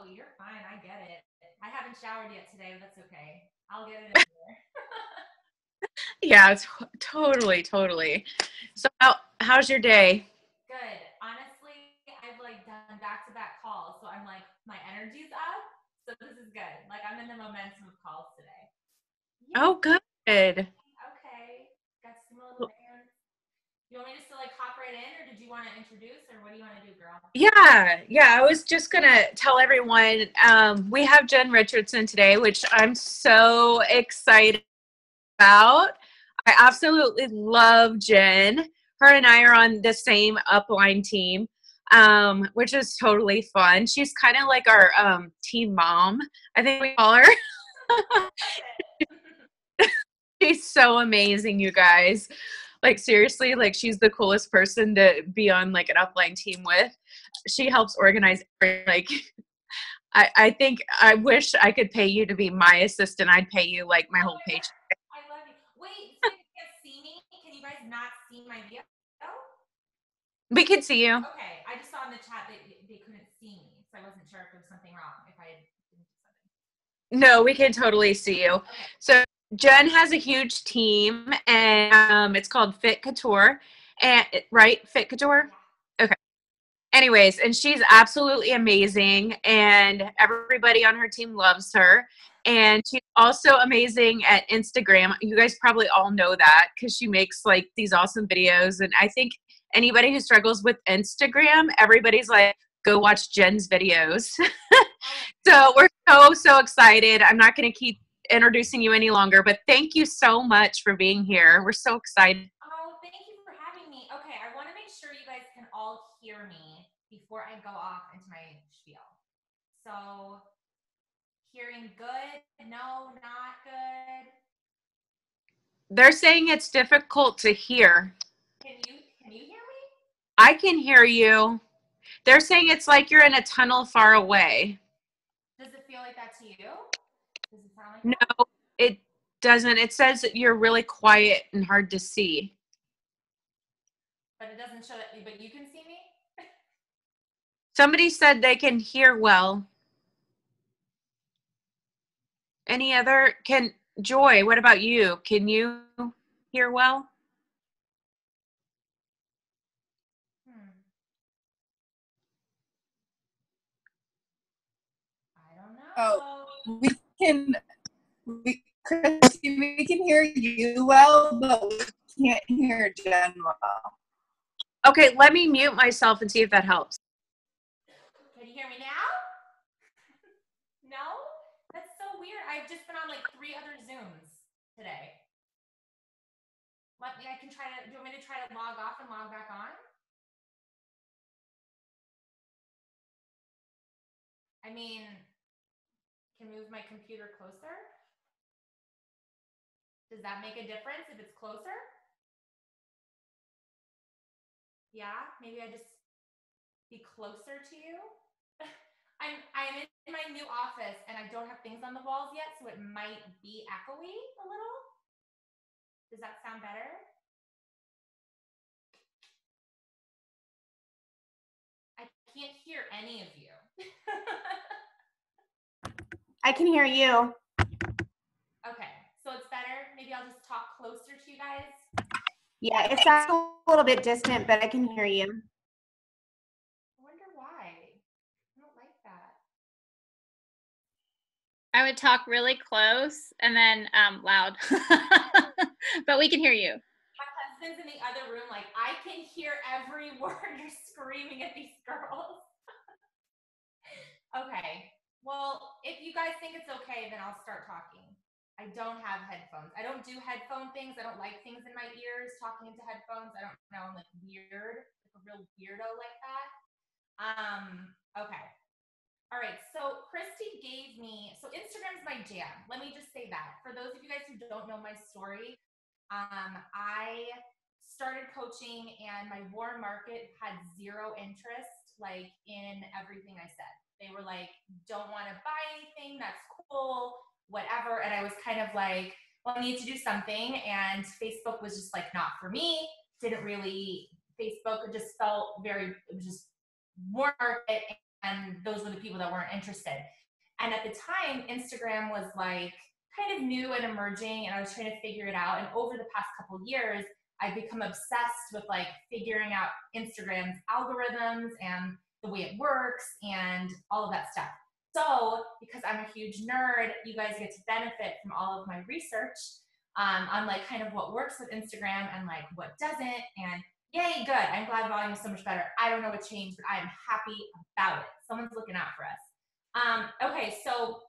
No, you're fine. I get it. I haven't showered yet today, but that's okay. I'll get it in there. Yeah, totally. So how's your day? Good. Honestly, I've like done back-to-back calls, so I'm like my energy's up. So this is good. Like I'm in the momentum of calls today. Yeah. Oh, good. Okay. Got some little errands. You want me just to like hop right in, or did you want to introduce, or what do you want to do, girl? Yeah. I was just gonna tell everyone we have Jenn Richardson today, which I'm so excited about. I absolutely love Jenn. Her and I are on the same upline team, which is totally fun. She's kind of like our team mom, I think we call her. She's so amazing, you guys. Like seriously, like she's the coolest person to be on like an upline team with. She helps organize like I think I wish I could pay you to be my assistant. I'd pay you like my Oh whole my god, paycheck. I love you. Wait, so you can't see me? Can you guys not see my video? We can see you. Okay, I just saw in the chat that they couldn't see me, so I wasn't sure if there was something wrong. If I didn't do something. No, we can totally see you. Okay. So Jenn has a huge team, and it's called Fit Couture, and right, Fit Couture. Okay. Anyways, and she's absolutely amazing, and everybody on her team loves her. And she's also amazing at Instagram. You guys probably all know that because she makes like these awesome videos. And I think anybody who struggles with Instagram, everybody's like, go watch Jenn's videos. So we're so excited. I'm not going to keep introducing you any longer, but thank you so much for being here. We're so excited. Oh, thank you for having me. Okay, I want to make sure you guys can all hear me before I go off into my spiel. So, hearing good? No, not good. They're saying it's difficult to hear. Can you hear me? I can hear you. They're saying it's like you're in a tunnel far away. Does it feel like that to you? Does it sound like that? No, it doesn't. It says that you're really quiet and hard to see. But it doesn't show that, but you can see me? Somebody said they can hear well. Any other? Joy, what about you? Can you hear well? I don't Oh, know. Christy, we can hear you well, but we can't hear Jenn well. Okay, let me mute myself and see if that helps. Can you hear me now? No? That's so weird. I've just been on like 3 other Zooms today. Let me, I can try to, do you want me to try to log off and log back on? I mean, can move my computer closer? Does that make a difference if it's closer? Yeah, maybe I just be closer to you. I'm in my new office and I don't have things on the walls yet, so it might be echoey a little. Does that sound better? I can't hear any of you. I can hear you. Okay, so it's better. Maybe I'll just talk closer to you guys. Yeah, it sounds a little bit distant, but I can hear you. I wonder why. I don't like that. I would talk really close and then loud, but we can hear you. My husband's in the other room, like, I can hear every word you're screaming at these girls. Okay, well, if you guys think it's okay, then I'll start talking. I don't have headphones. I don't do headphone things. I don't like things in my ears, talking into headphones. I don't know, I'm like weird, like a real weirdo like that. Okay. All right, so Christy gave me, so Instagram's my jam. Let me just say that. For those of you guys who don't know my story, I started coaching and my warm market had zero interest like in everything I said. They were like, don't want to buy anything, that's cool, whatever. And I was kind of like, well, I need to do something. And Facebook was just like not for me. Didn't really, Facebook just felt very, it was just warm market those were the people that weren't interested. And at the time, Instagram was like kind of new and emerging, and I was trying to figure it out. And over the past couple years, I've become obsessed with like figuring out Instagram's algorithms and the way it works and all of that stuff. So because I'm a huge nerd, you guys get to benefit from all of my research on like kind of what works with Instagram and like what doesn't. And yay, good. I'm glad volume is so much better. I don't know what changed, but I am happy about it. Someone's looking out for us. Okay, so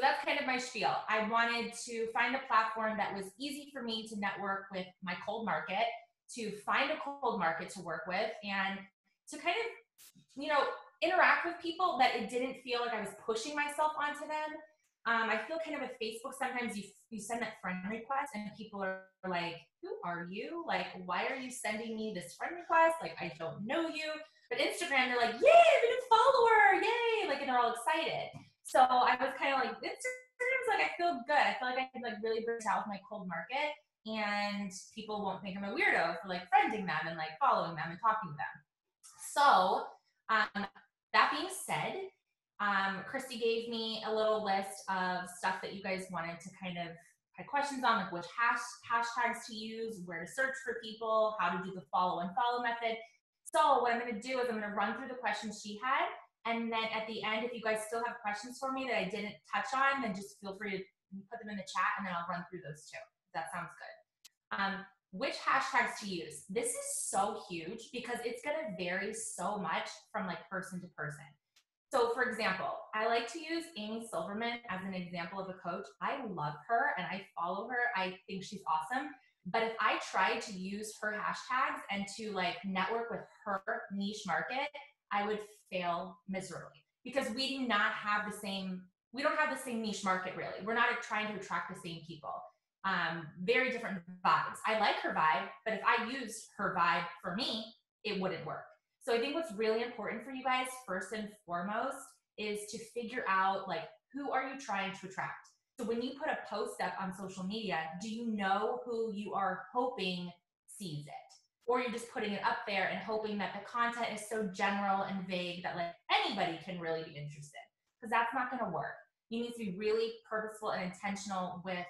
that's kind of my spiel. I wanted to find a platform that was easy for me to network with my cold market, to find a cold market to work with, and to kind of, you know, interact with people that it didn't feel like I was pushing myself onto them. I feel kind of with Facebook, sometimes you send that friend request and people are like, who are you? Like, why are you sending me this friend request? Like, I don't know you. But Instagram, they're like, yay, I'm a new follower, yay, like, and they're all excited. So I was kind of like, Instagram's like, I feel good. I feel like I can like really branch out with my cold market, and people won't think I'm a weirdo for like friending them and like following them and talking to them. So that being said, Christy gave me a little list of stuff that you guys wanted to kind of had questions on, like which hashtags to use, where to search for people, how to do the follow and follow method. So what I'm going to do is I'm going to run through the questions she had, and then at the end, if you guys still have questions for me that I didn't touch on, then just feel free to put them in the chat, and then I'll run through those too. That sounds good. Which hashtags to use? This is so huge because it's going to vary so much from like person to person. So for example, I like to use Amy Silverman as an example of a coach. I love her and I follow her. I think she's awesome. But if I tried to use her hashtags and to like network with her niche market, I would fail miserably because we do not have the same, we don't have the same niche market really. We're not trying to attract the same people. Very different vibes. I like her vibe, but if I used her vibe for me, it wouldn't work. So I think what's really important for you guys, first and foremost, is to figure out like, who are you trying to attract? So when you put a post up on social media, do you know who you are hoping sees it? Or you're just putting it up there and hoping that the content is so general and vague that like anybody can really be interested? Because that's not gonna work. You need to be really purposeful and intentional with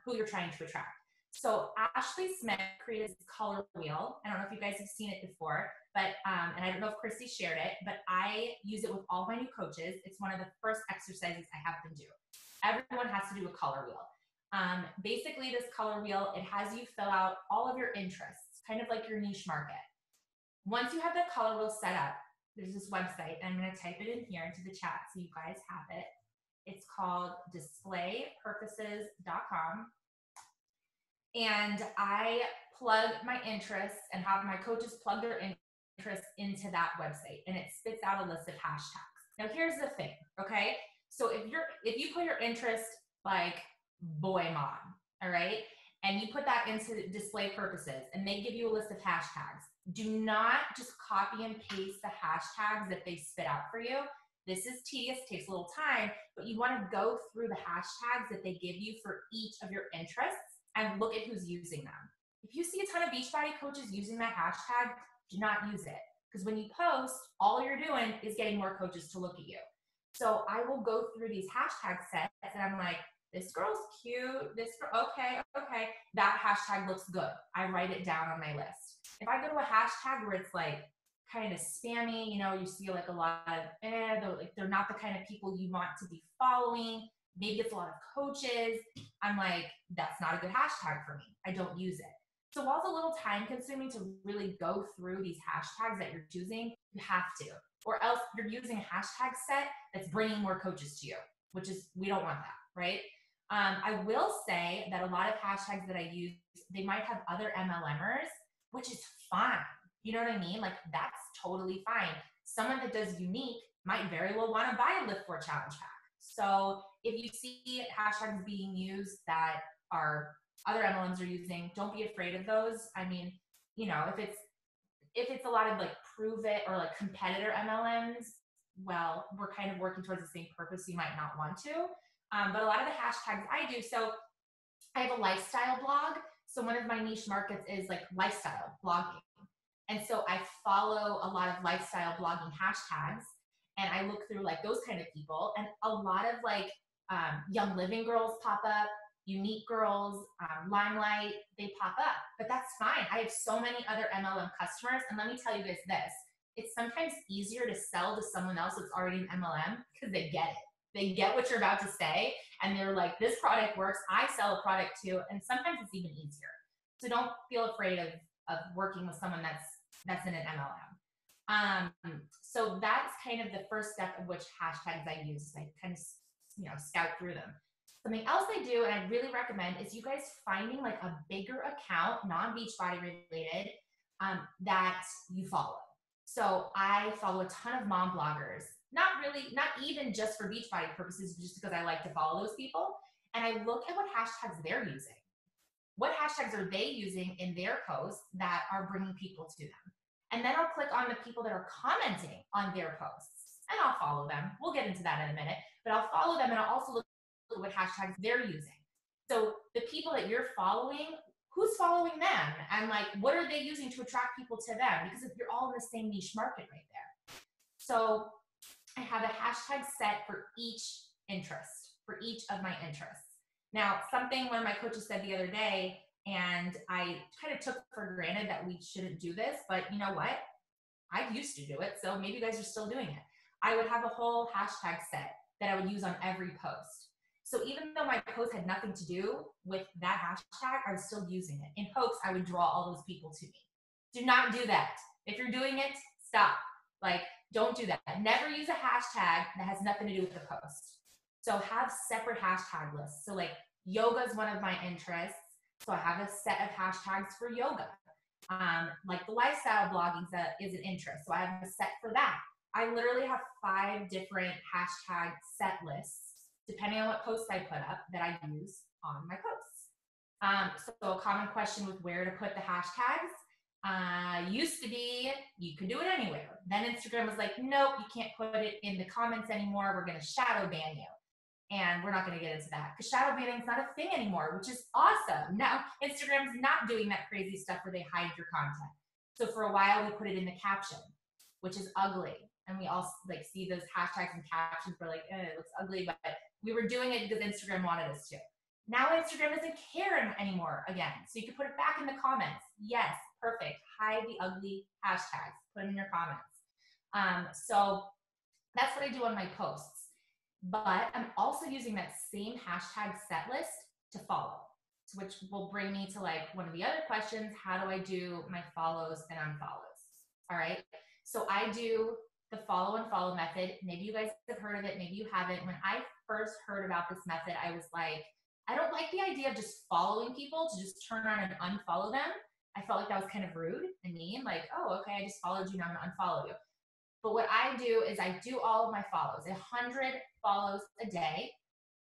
who you're trying to attract. So Ashley Smith created this color wheel. I don't know if you guys have seen it before, but, and I don't know if Christy shared it, but I use it with all my new coaches. It's one of the first exercises I have them do. Everyone has to do a color wheel. Basically this color wheel, it has you fill out all of your interests, kind of like your niche market. Once you have the color wheel set up, there's this website, and I'm gonna type it in here into the chat so you guys have it. It's called displaypurposes.com. And I plug my interests and have my coaches plug their interests into that website, and it spits out a list of hashtags. Now here's the thing, okay? So if you put your interest like boy mom, all right, and you put that into display purposes and they give you a list of hashtags, do not just copy and paste the hashtags that they spit out for you. This is tedious, takes a little time, but you want to go through the hashtags that they give you for each of your interests and look at who's using them. If you see a ton of Beachbody coaches using that hashtag, do not use it. Because when you post, all you're doing is getting more coaches to look at you. So I will go through these hashtag sets and I'm like, this girl's cute, this girl, okay, that hashtag looks good. I write it down on my list. If I go to a hashtag where it's like kind of spammy, you know, you see like a lot of, they're not the kind of people you want to be following, maybe it's a lot of coaches, I'm like, that's not a good hashtag for me. I don't use it. So while it's a little time consuming to really go through these hashtags that you're choosing, you have to, or else you're using a hashtag set that's bringing more coaches to you, which is, we don't want that, right? I will say that a lot of hashtags that I use, they might have other MLMers, which is fine. You know what I mean? Like that's totally fine. Someone that does unique might very well want to buy a Lift 4 challenge pack. So if you see hashtags being used that are other MLMs are using, don't be afraid of those. I mean, you know, if it's a lot of like prove it or like competitor MLMs, well, we're kind of working towards the same purpose. You might not want to. But a lot of the hashtags I do, so I have a lifestyle blog. So one of my niche markets is like lifestyle blogging. And so I follow a lot of lifestyle blogging hashtags. and I look through like those kind of people, and a lot of like Young Living girls pop up, Unique girls, Limelight, they pop up. But that's fine. I have so many other MLM customers, and let me tell you guys this. It's sometimes easier to sell to someone else that's already an MLM because they get it. They get what you're about to say, and they're like, this product works. I sell a product too, and sometimes it's even easier. So don't feel afraid of working with someone that's in an MLM. So that's kind of the first step of which hashtags I use. I kind of, scout through them. Something else I do, and I really recommend, is you guys finding like a bigger account, non-Beachbody related, that you follow. So I follow a ton of mom bloggers, not even just for Beachbody purposes, just because I like to follow those people. And I look at what hashtags they're using. What hashtags are they using in their posts that are bringing people to them? And then I'll click on the people that are commenting on their posts, and I'll follow them. We'll get into that in a minute, but I'll follow them, and I'll also look at what hashtags they're using. So the people that you're following, who's following them? And like, what are they using to attract people to them? Because you're all in the same niche market right there. So I have a hashtag set for each interest, for each of my interests. Now, something one of my coaches said the other day, and I kind of took for granted that we shouldn't do this, but you know what? I used to do it, so maybe you guys are still doing it. I would have a whole hashtag set that I would use on every post. So even though my post had nothing to do with that hashtag, I was still using it. In hopes I would draw all those people to me. Do not do that. If you're doing it, stop. Like, don't do that. Never use a hashtag that has nothing to do with the post. So have separate hashtag lists. So like yoga is one of my interests. So I have a set of hashtags for yoga. Like the lifestyle blogging is an interest. So I have a set for that. I literally have 5 different hashtag set lists, depending on what posts I put up, that I use on my posts. So a common question with where to put the hashtags used to be, you could do it anywhere. Then Instagram was like, nope, you can't put it in the comments anymore. We're going to shadow ban you. And we're not going to get into that because shadow banning is not a thing anymore, which is awesome. Now, Instagram's not doing that crazy stuff where they hide your content. So for a while, we put it in the caption, which is ugly. And we all like see those hashtags and captions. We're like, it looks ugly, but we were doing it because Instagram wanted us to. Now Instagram doesn't care anymore again. So you can put it back in the comments. Yes, perfect. Hide the ugly hashtags. Put them in your comments. So that's what I do on my posts. But I'm also using that same hashtag set list to follow, which will bring me to like one of the other questions. How do I do my follows and unfollows? All right. So I do the follow and follow method. Maybe you guys have heard of it. Maybe you haven't. When I first heard about this method, I was like, I don't like the idea of just following people to just turn around and unfollow them. I felt like that was kind of rude and mean. Like, oh, okay, I just followed you. Now I'm going to unfollow you. But what I do is I do all of my follows, 100 follows a day.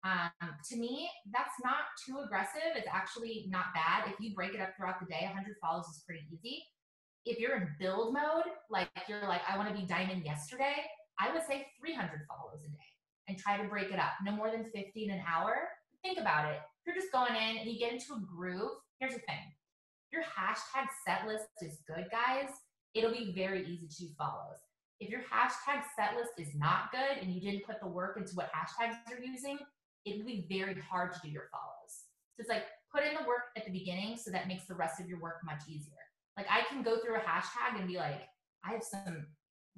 To me, that's not too aggressive. It's actually not bad. If you break it up throughout the day, 100 follows is pretty easy. If you're in build mode, like you're like, I want to be diamond yesterday, I would say 300 follows a day and try to break it up. No more than 50 in an hour. Think about it. If you're just going in and you get into a groove, here's the thing. Your hashtag set list is good, guys. It'll be very easy to do follows. If your hashtag set list is not good and you didn't put the work into what hashtags you're using, it will be very hard to do your follows. So it's like, put in the work at the beginning so that makes the rest of your work much easier. Like I can go through a hashtag and be like, I have some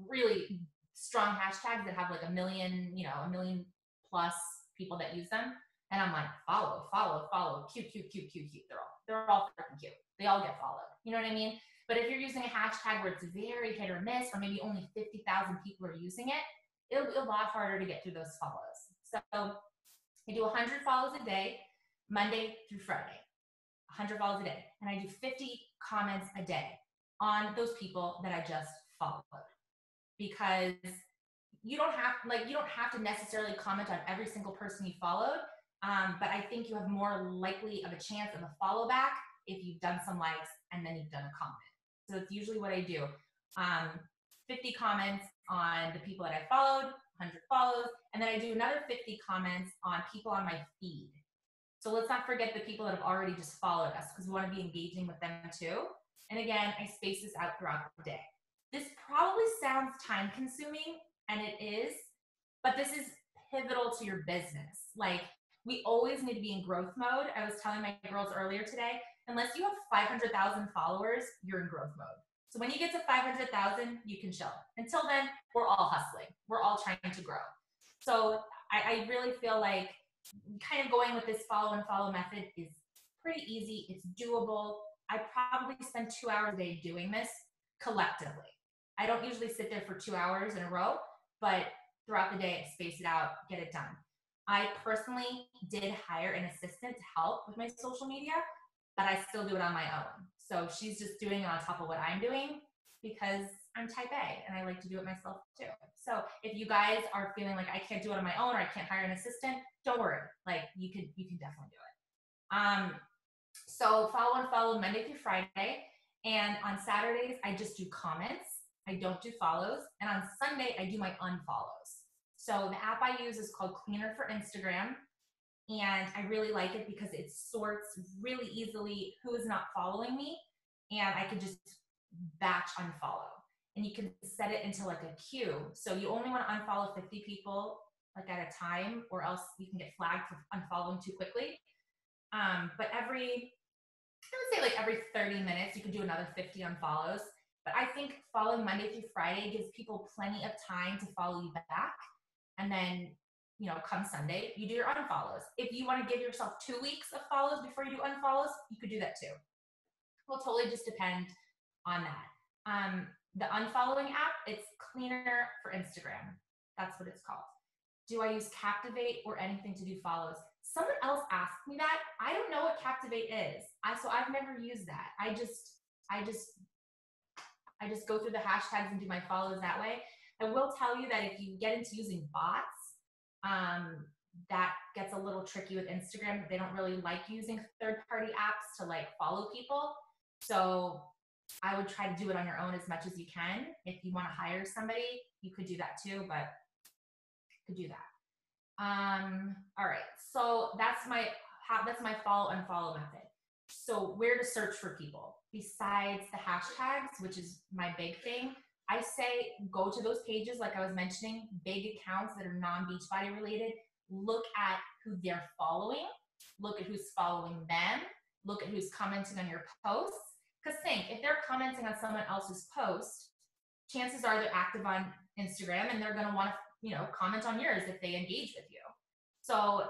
really strong hashtags that have like a million plus people that use them. And I'm like, follow, cute. They're all freaking cute. They all get followed. You know what I mean? But if you're using a hashtag where it's very hit or miss, or maybe only 50,000 people are using it, it'll be a lot harder to get through those follows. So I do 100 follows a day, Monday through Friday, 100 follows a day. And I do 50 comments a day on those people that I just followed. Because you don't have to necessarily comment on every single person you followed. But I think you have more likely of a chance of a follow back if you've done some likes and then you've done a comment. So it's usually what I do. 50 comments on the people that I followed, 100 follows, and then I do another 50 comments on people on my feed. So let's not forget the people that have already just followed us because we want to be engaging with them too. And again, I space this out throughout the day. This probably sounds time consuming, and it is, but this is pivotal to your business. Like, we always need to be in growth mode. I was telling my girls earlier today, unless you have 500,000 followers, you're in growth mode. So when you get to 500,000, you can chill. Until then, we're all hustling. We're all trying to grow. So I really feel like kind of going with this follow and follow method is pretty easy. It's doable. I probably spend 2 hours a day doing this collectively. I don't usually sit there for 2 hours in a row, but throughout the day, space it out, get it done. I personally did hire an assistant to help with my social media, but I still do it on my own. So she's just doing it on top of what I'm doing because I'm type A and I like to do it myself too. So if you guys are feeling like I can't do it on my own or I can't hire an assistant, don't worry. Like you can definitely do it. So follow and follow Monday through Friday. And on Saturdays, I just do comments. I don't do follows. And on Sunday, I do my unfollows. So the app I use is called Cleaner for Instagram. And I really like it because it sorts really easily who is not following me. And I can just batch unfollow. And you can set it into like a queue. So you only want to unfollow 50 people like at a time, or else you can get flagged for unfollowing too quickly. But I would say like every 30 minutes, you can do another 50 unfollows. But I think following Monday through Friday gives people plenty of time to follow you back. And then, come Sunday, you do your unfollows. If you want to give yourself 2 weeks of follows before you do unfollows, you could do that too. Will totally just depend on that. The unfollowing app, it's Cleaner for Instagram. That's what it's called. Do I use Captivate or anything to do follows? Someone else asked me that. I don't know what Captivate is. So I've never used that. I just go through the hashtags and do my follows that way. I will tell you that if you get into using bots, that gets a little tricky with Instagram. They don't really like using third-party apps to like follow people. So I would try to do it on your own as much as you can. If you want to hire somebody, you could do that too, but you could do that. All right, so that's my follow unfollow method. So where to search for people besides the hashtags, which is my big thing. I say go to those pages like I was mentioning, big accounts that are non-Beachbody related. Look at who they're following. Look at who's following them. Look at who's commenting on your posts. Because think, if they're commenting on someone else's post, chances are they're active on Instagram and they're going to want to, comment on yours if they engage with you. So,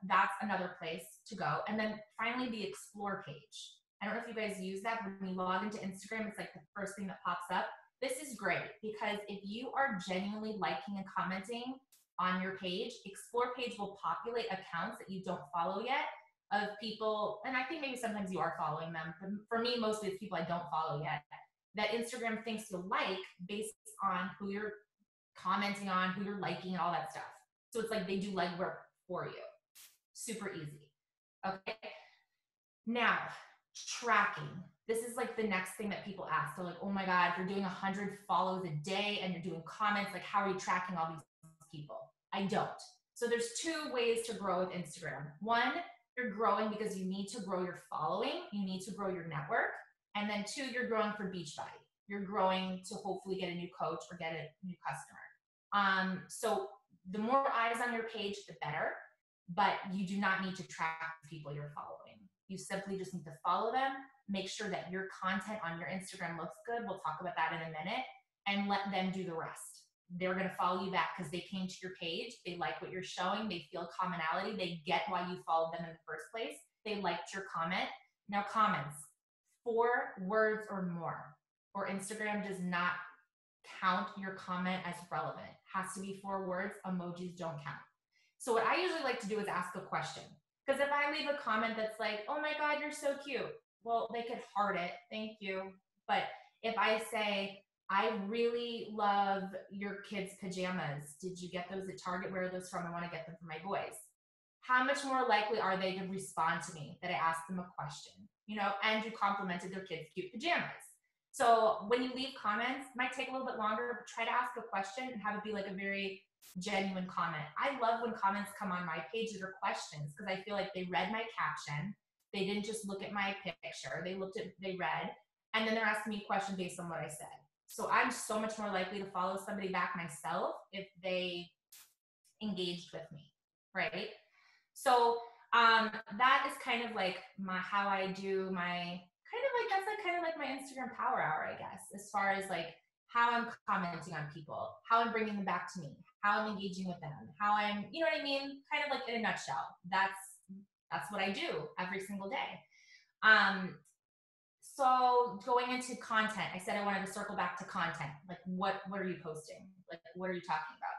that's another place to go. And then finally, the explore page. I don't know if you guys use that, but when you log into Instagram, it's like the first thing that pops up. This is great because if you are genuinely liking and commenting on your page, explore page will populate accounts that you don't follow yet of people, and I think maybe sometimes you are following them. For me, mostly it's people I don't follow yet, that Instagram thinks you'll like based on who you're commenting on, who you're liking, and all that stuff. So it's like they do legwork for you. Super easy. Okay. Now, tracking. This is like the next thing that people ask. They're like, oh my God, if you're doing 100 follows a day and you're doing comments, like how are you tracking all these people? I don't. So there's 2 ways to grow with Instagram. One, you're growing because you need to grow your following. You need to grow your network. And then 2, you're growing for Beachbody. You're growing to hopefully get a new coach or get a new customer. So the more eyes on your page, the better. But you do not need to track the people you're following. You simply just need to follow them, make sure that your content on your Instagram looks good. We'll talk about that in a minute, and let them do the rest. They're going to follow you back because they came to your page. They like what you're showing. They feel commonality. They get why you followed them in the first place. They liked your comment. Now comments, 4 words or more, or Instagram does not count your comment as relevant. It has to be 4 words. Emojis don't count. So what I usually like to do is ask a question. Because if I leave a comment that's like, oh my God, you're so cute. Well, they could heart it. Thank you. But if I say, I really love your kids' pajamas. Did you get those at Target? Where are those from? I want to get them for my boys. How much more likely are they to respond to me that I asked them a question, and you complimented their kids' cute pajamas? So when you leave comments, it might take a little bit longer, but try to ask a question and have it be like a very genuine comment. I love when comments come on my page that are questions because I feel like they read my caption. They didn't just look at my picture. They read, and then they're asking me a question based on what I said. So I'm so much more likely to follow somebody back myself if they engaged with me, right? So that is kind of like how I do my kind of like my Instagram power hour, I guess, as far as like how I'm commenting on people, how I'm bringing them back to me, how I'm engaging with them, how I'm, you know what I mean? Kind of like in a nutshell. That's what I do every single day. So going into content, I said I wanted to circle back to content. Like what are you posting? Like what are you talking about?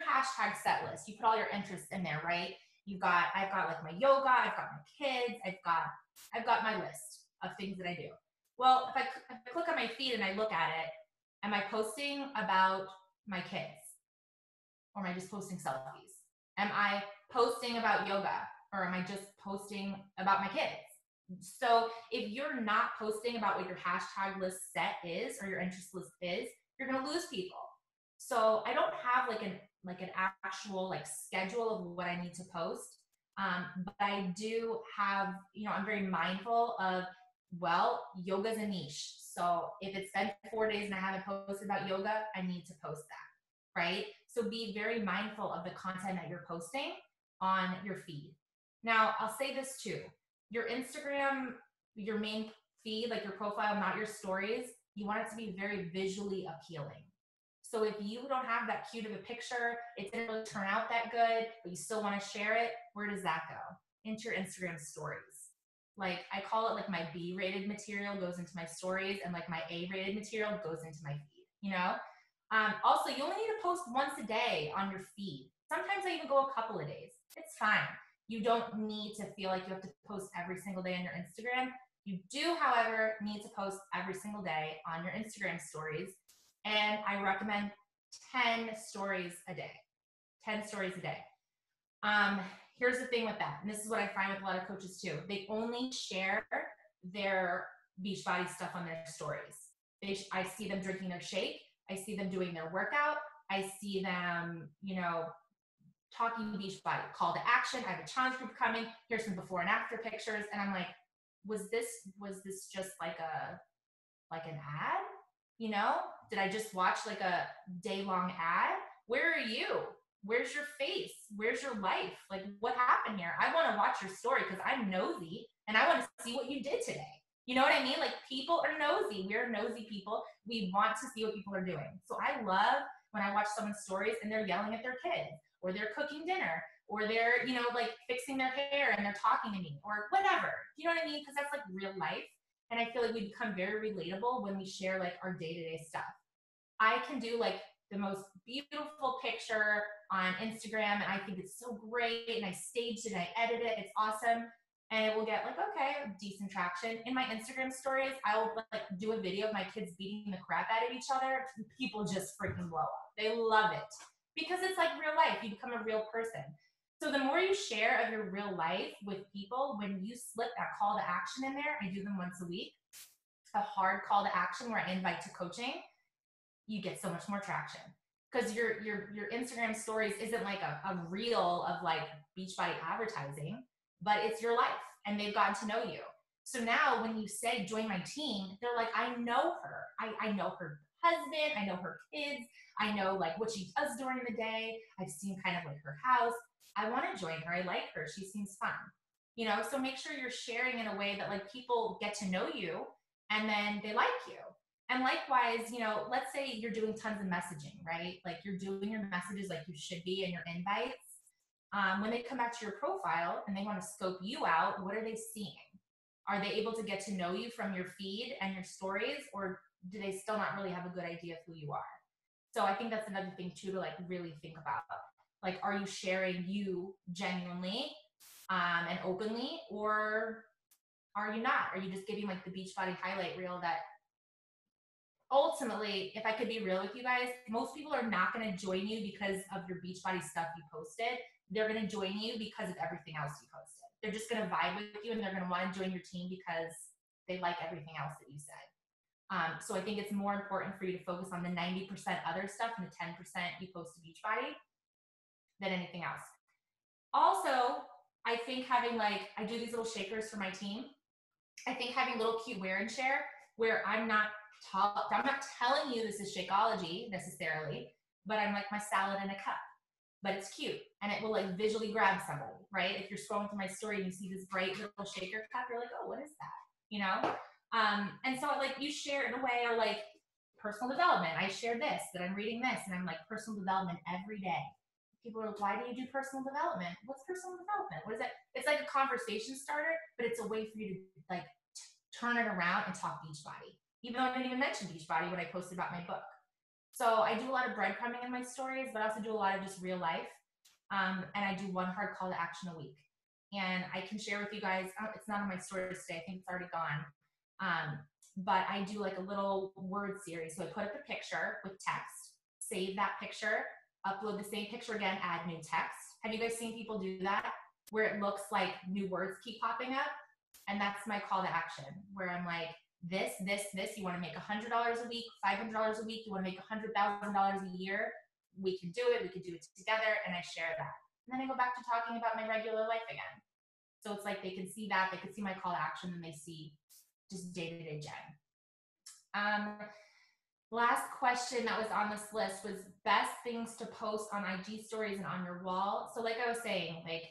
Hashtag set list. You put all your interests in there, right? I've got like my yoga, I've got my kids, I've got my list of things that I do. Well, if I click on my feed and I look at it, am I posting about my kids? Or am I just posting selfies? Am I posting about yoga? Or am I just posting about my kids? So if you're not posting about what your hashtag list set is or your interest list is, you're going to lose people. So I don't have like an actual like schedule of what I need to post. But I do have, I'm very mindful of, well, yoga's a niche. So if it's been 4 days and I haven't posted about yoga, I need to post that, right? So be very mindful of the content that you're posting on your feed. Now, I'll say this too. Your Instagram, your main feed, like your profile, not your stories, you want it to be very visually appealing. So if you don't have that cute of a picture, it didn't really turn out that good, but you still want to share it, where does that go? Into your Instagram stories. Like I call it like my B-rated material goes into my stories and like my A-rated material goes into my feed, Also, you only need to post once a day on your feed. Sometimes I even go a couple of days. It's fine. You don't need to feel like you have to post every single day on your Instagram. You do, however, need to post every single day on your Instagram stories. And I recommend 10 stories a day. 10 stories a day. Here's the thing with that, and this is what I find with a lot of coaches too. They only share their Beachbody stuff on their stories. I see them drinking their shake. I see them doing their workout. I see them, talking Beachbody, call to action. I have a challenge group coming. Here's some before and after pictures. And I'm like, was this just like an ad? Did I just watch like a day-long ad? Where are you? Where's your face? Where's your life? Like, what happened here? I want to watch your story because I'm nosy and I want to see what you did today. You know what I mean? Like, people are nosy. We're nosy people. We want to see what people are doing. So I love when I watch someone's stories and they're yelling at their kids, or they're cooking dinner, or they're, like fixing their hair and they're talking to me, or whatever. You know what I mean? Because that's like real life. And I feel like we become very relatable when we share like our day-to-day stuff. I can do like the most beautiful picture on Instagram and I think it's so great and I staged it and I edited it. It's awesome. And it will get like, okay, decent traction. In my Instagram stories, I will like do a video of my kids beating the crap out of each other. People just freaking blow up. They love it because it's like real life. You become a real person. So the more you share of your real life with people, when you slip that call to action in there, I do them once a week, a hard call to action where I invite to coaching, you get so much more traction. Because your Instagram stories isn't like a reel of like Beachbody advertising, but it's your life and they've gotten to know you. So now when you say join my team, they're like, I know her. I know her husband. I know her kids. I know like what she does during the day. I've seen kind of like her house. I want to join her. I like her. She seems fun. So make sure you're sharing in a way that like people get to know you and then they like you. And likewise, let's say you're doing tons of messaging, right? Like you're doing your messages like you should be in your invites. When they come back to your profile and they want to scope you out, what are they seeing? Are they able to get to know you from your feed and your stories, or do they still not really have a good idea of who you are? So I think that's another thing too to like really think about. Like, are you sharing you genuinely and openly, or are you not? Are you just giving like the Beachbody highlight reel that ultimately, if I could be real with you guys, most people are not going to join you because of your Beachbody stuff you posted. They're going to join you because of everything else you posted. They're just going to vibe with you and they're going to want to join your team because they like everything else that you said. So I think it's more important for you to focus on the 90% other stuff and the 10% you post to Beachbody than anything else. Also, I think having I do these little shakers for my team. I think having little cute wear and share where I'm not not telling you this is Shakeology necessarily, but I'm like my salad in a cup. But it's cute and it will like visually grab somebody, right? If you're scrolling through my story and you see this bright little shaker cup, you're like, oh, what is that? You know? And so like you share in a way, or like personal development. I share this, that I'm reading this, and I'm like personal development every day. People are like, why do you do personal development? What's personal development? What is it? It's like a conversation starter, but it's a way for you to like turn it around and talk Beachbody. Even though I didn't even mention Beachbody when I posted about my book. So I do a lot of breadcrumbing in my stories, but I also do a lot of just real life. And I do one hard call to action a week. And I can share with you guys, it's not on my stories today, I think it's already gone. But I do like a little word series. So I put up a picture with text, save that picture, upload the same picture again, add new text. Have you guys seen people do that? Where it looks like new words keep popping up? And that's my call to action, where I'm like, this, you want to make $100 a week, $500 a week, you want to make $100,000 a year, we can do it together, and I share that. And then I go back to talking about my regular life again. So it's like they can see that, they can see my call to action, and they see just day-to-day Jen. Last question that was on this list was best things to post on IG stories and on your wall. So like I was saying, like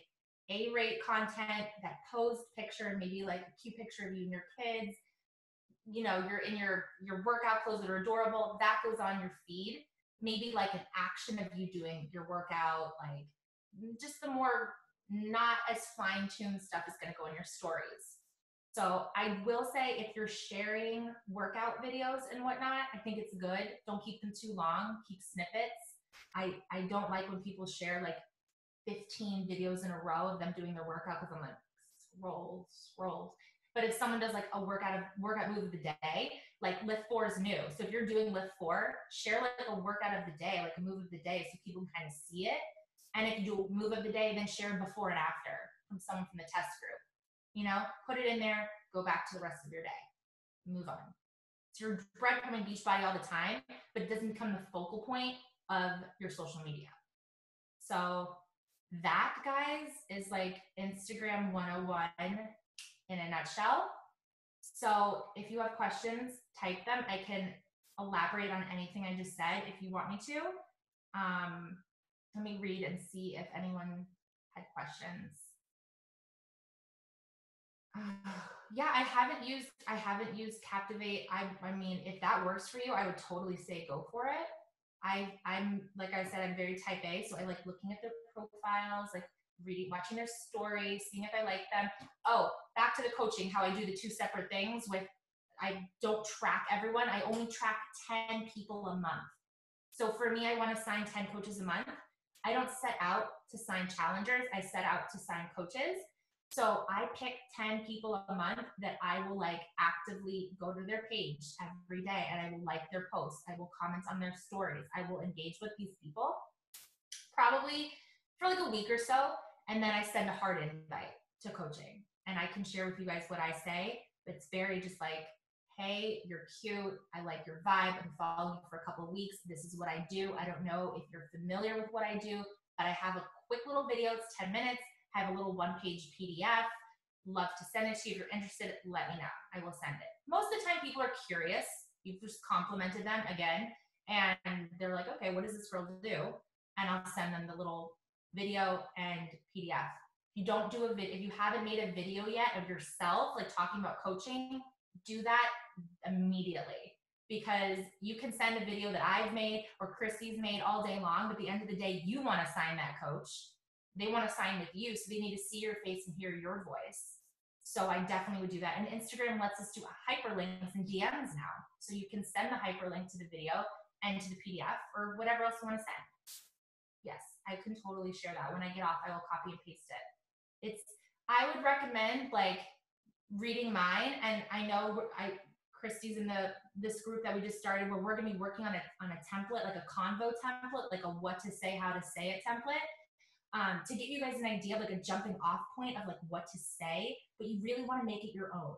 A-rate content, that posed picture, maybe like a cute picture of you and your kids, you know, you're in your workout clothes that are adorable, that goes on your feed. Maybe like an action of you doing your workout, like just the more not as fine-tuned stuff is going to go in your stories. So I will say if you're sharing workout videos and whatnot, I think it's good. Don't keep them too long, keep snippets. I don't like when people share like 15 videos in a row of them doing their workout, because I'm like, scroll. But if someone does like a workout move of the day, like lift 4 is new. So if you're doing lift 4, share like a workout of the day, like a move of the day, so people can kind of see it. And if you do a move of the day, then share before and after from someone from the test group. You know, put it in there, go back to the rest of your day, move on. So you're breadcrumbing Beachbody all the time, but it doesn't become the focal point of your social media. So that, guys, is like Instagram 101 in a nutshell. So if you have questions, type them. I can elaborate on anything I just said if you want me to. Let me read and see if anyone had questions. Yeah, I haven't used Captivate. I mean, if that works for you, I would totally say go for it. I'm like I said, I'm very type A, so I like looking at their profiles, like reading, watching their stories, seeing if I like them. Oh, back to the coaching, how I do the 2 separate things with, I don't track everyone. I only track 10 people a month. So for me, I want to sign 10 coaches a month. I don't set out to sign challengers. I set out to sign coaches. So I pick 10 people a month that I will like actively go to their page every day, and I will like their posts. I will comment on their stories. I will engage with these people probably for like a week or so. And then I send a hard invite to coaching, and I can share with you guys what I say. It's very just like, hey, you're cute. I like your vibe. I'm following you for a couple of weeks. This is what I do. I don't know if you're familiar with what I do, but I have a quick little video. It's 10 minutes. I have a little 1-page PDF. Love to send it to you. If you're interested, let me know. I will send it. Most of the time, people are curious. You've just complimented them again, and they're like, okay, what does this girl do? And I'll send them the little video and PDF. If you don't do a video, if you haven't made a video yet of yourself, like talking about coaching, do that immediately, because you can send a video that I've made or Christy's made all day long, but at the end of the day, you want to sign that coach. They want to sign with you, so they need to see your face and hear your voice. So I definitely would do that. And Instagram lets us do hyperlinks and DMs now. So you can send the hyperlink to the video and to the PDF or whatever else you want to send. Yes, I can totally share that. When I get off, I will copy and paste it. I would recommend like reading mine, and I know Christy's in this group that we just started where we're going to be working on a template, like a convo template, like a what to say, how to say it template. To give you guys an idea, like a jumping off point of like what to say, but you really want to make it your own.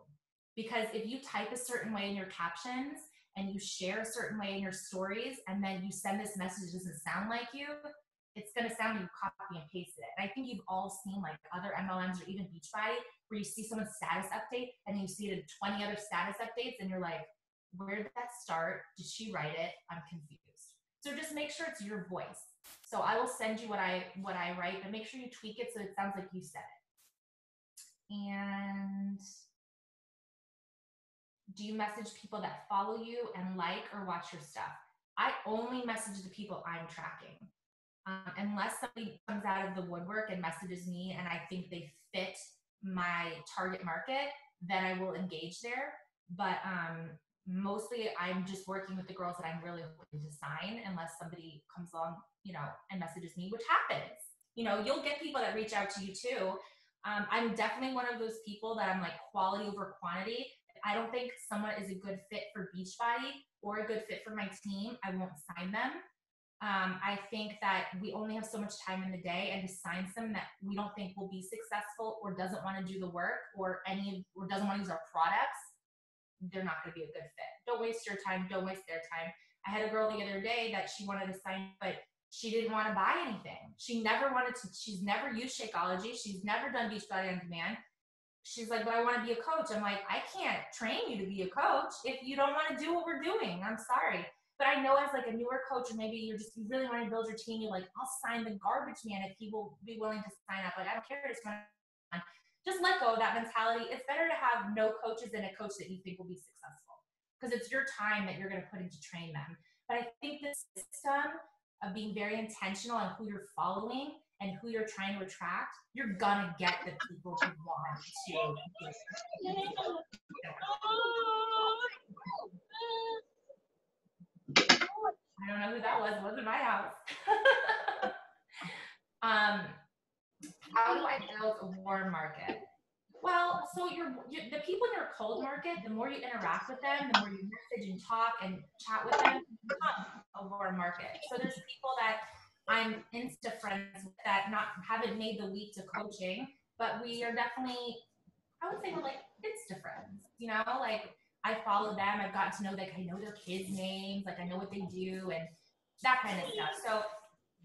Because if you type a certain way in your captions and you share a certain way in your stories, and then you send this message that doesn't sound like you, it's going to sound like you copy and pasted it. And I think you've all seen like other MLMs or even Beachbody where you see someone's status update and you see it in 20 other status updates and you're like, Where did that start? Did she write it? I'm confused. So just make sure it's your voice. So I will send you what I write, but make sure you tweak it so it sounds like you said it. And do you message people that follow you and like or watch your stuff? I only message the people I'm tracking. Unless somebody comes out of the woodwork and messages me and I think they fit my target market, then I will engage there. But mostly I'm just working with the girls that I'm really hoping to sign, unless somebody comes along, and messages me, which happens. You'll get people that reach out to you too. I'm definitely one of those people that I'm like quality over quantity. If I don't think someone is a good fit for Beachbody or a good fit for my team, I won't sign them. I think that we only have so much time in the day, and to sign some that we don't think will be successful or doesn't want to do the work or doesn't want to use our products, they're not going to be a good fit. Don't waste your time. Don't waste their time. I had a girl the other day that she wanted to sign, but she didn't want to buy anything. She's never used Shakeology. She's never done Beachbody on Demand. She's like, but I want to be a coach. I'm like, I can't train you to be a coach if you don't want to do what we're doing. I'm sorry. But I know as like a newer coach, or maybe you really want to build your team, you're like, I'll sign the garbage man if he will be willing to sign up. Like, I don't care. Just let go of that mentality. It's better to have no coaches than a coach that you think will be successful, because it's your time that you're going to put in to train them. But I think the system of being very intentional on who you're following and who you're trying to attract, you're going to get the people who want to. I don't know who that was. It wasn't my house. How do I build a warm market? Well, so the people in your cold market, the more you interact with them, the more you message and talk and chat with them, become a warm market. So there's people that I'm Insta friends with that haven't made the leap to coaching, but we are definitely, I would say we're like Insta friends, like I follow them. I've gotten to know, like, I know their kids' names, like I know what they do and that kind of stuff. So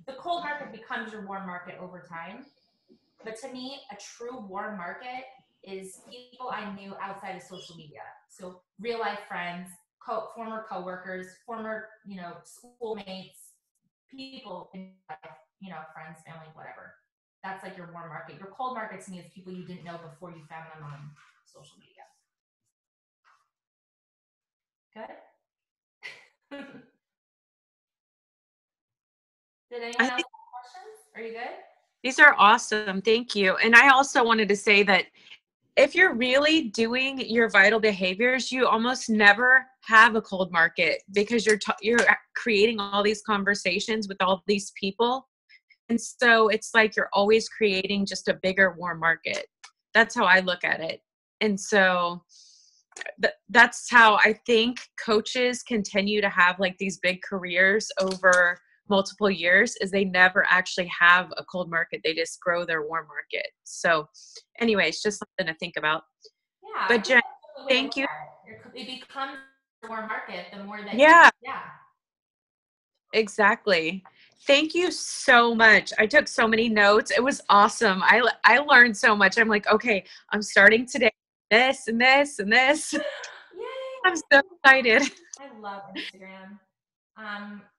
the cold market becomes your warm market over time. But to me, a true warm market is people I knew outside of social media. So real life friends, former coworkers, former, schoolmates, people in life, friends, family, whatever. That's like your warm market. Your cold market to me is people you didn't know before you found them on social media. Good? Did anyone else have questions? Are you good? These are awesome. Thank you. And I also wanted to say that if you're really doing your vital behaviors, you almost never have a cold market, because you're creating all these conversations with all these people. And so it's like you're always creating just a bigger warm market. That's how I look at it. And so that's how I think coaches continue to have like these big careers over multiple years, is they never actually have a cold market. They just grow their warm market. So anyways, just something to think about. Yeah. But Jenn, thank you. It becomes a warm market the more that yeah. Yeah. Exactly. Thank you so much. I took so many notes. It was awesome. I learned so much. I'm like, okay, I'm starting today. This and this and this. Yay. I'm so excited. I love Instagram.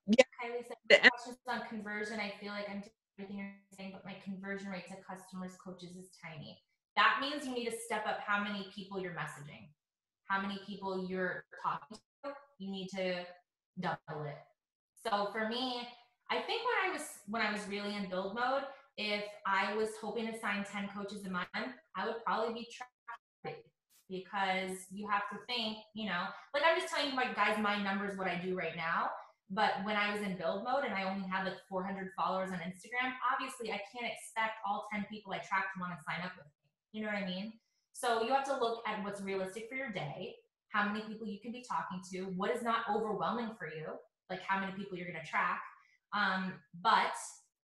Yeah. Kylie said questions on conversion. I feel like I'm doing everything you're saying, but my conversion rate to customers, coaches is tiny. That means you need to step up how many people you're messaging, how many people you're talking to. You need to double it. So for me, I think when I was really in build mode, if I was hoping to sign 10 coaches a month, I would probably be tracking, because you have to think, like I'm just telling you my numbers, what I do right now. But when I was in build mode and I only had like 400 followers on Instagram, obviously I can't expect all 10 people I track to want to sign up with me. You know what I mean? So you have to look at what's realistic for your day, how many people you can be talking to, what is not overwhelming for you, like how many people you're going to track. But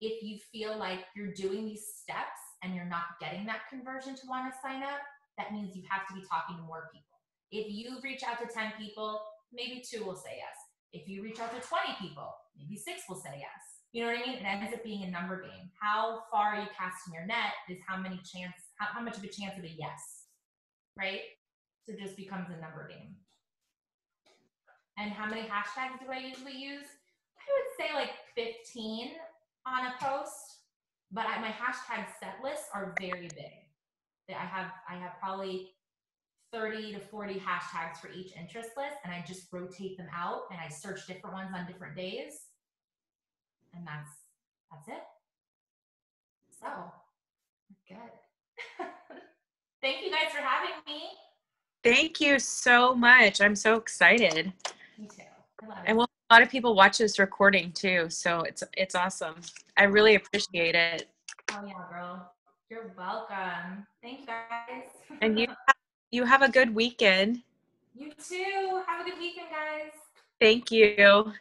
if you feel like you're doing these steps and you're not getting that conversion to want to sign up, that means you have to be talking to more people. If you reach out to 10 people, maybe 2 will say yes. If you reach out to 20 people, maybe 6 will say yes. You know what I mean? It ends up being a number game. How far are you casting your net is how much of a chance of a yes, right? So it just becomes a number game. And how many hashtags do I usually use? I would say like 15 on a post, but my hashtag set lists are very big. I have probably 30 to 40 hashtags for each interest list, and I just rotate them out and I search different ones on different days. And that's it. So, good. Thank you guys for having me. Thank you so much. I'm so excited. Me too. I love it. And we'll have a lot of people watch this recording too, so it's awesome. I really appreciate it. Oh yeah, girl. You're welcome. Thank you guys. And you have a good weekend. You too. Have a good weekend, guys. Thank you.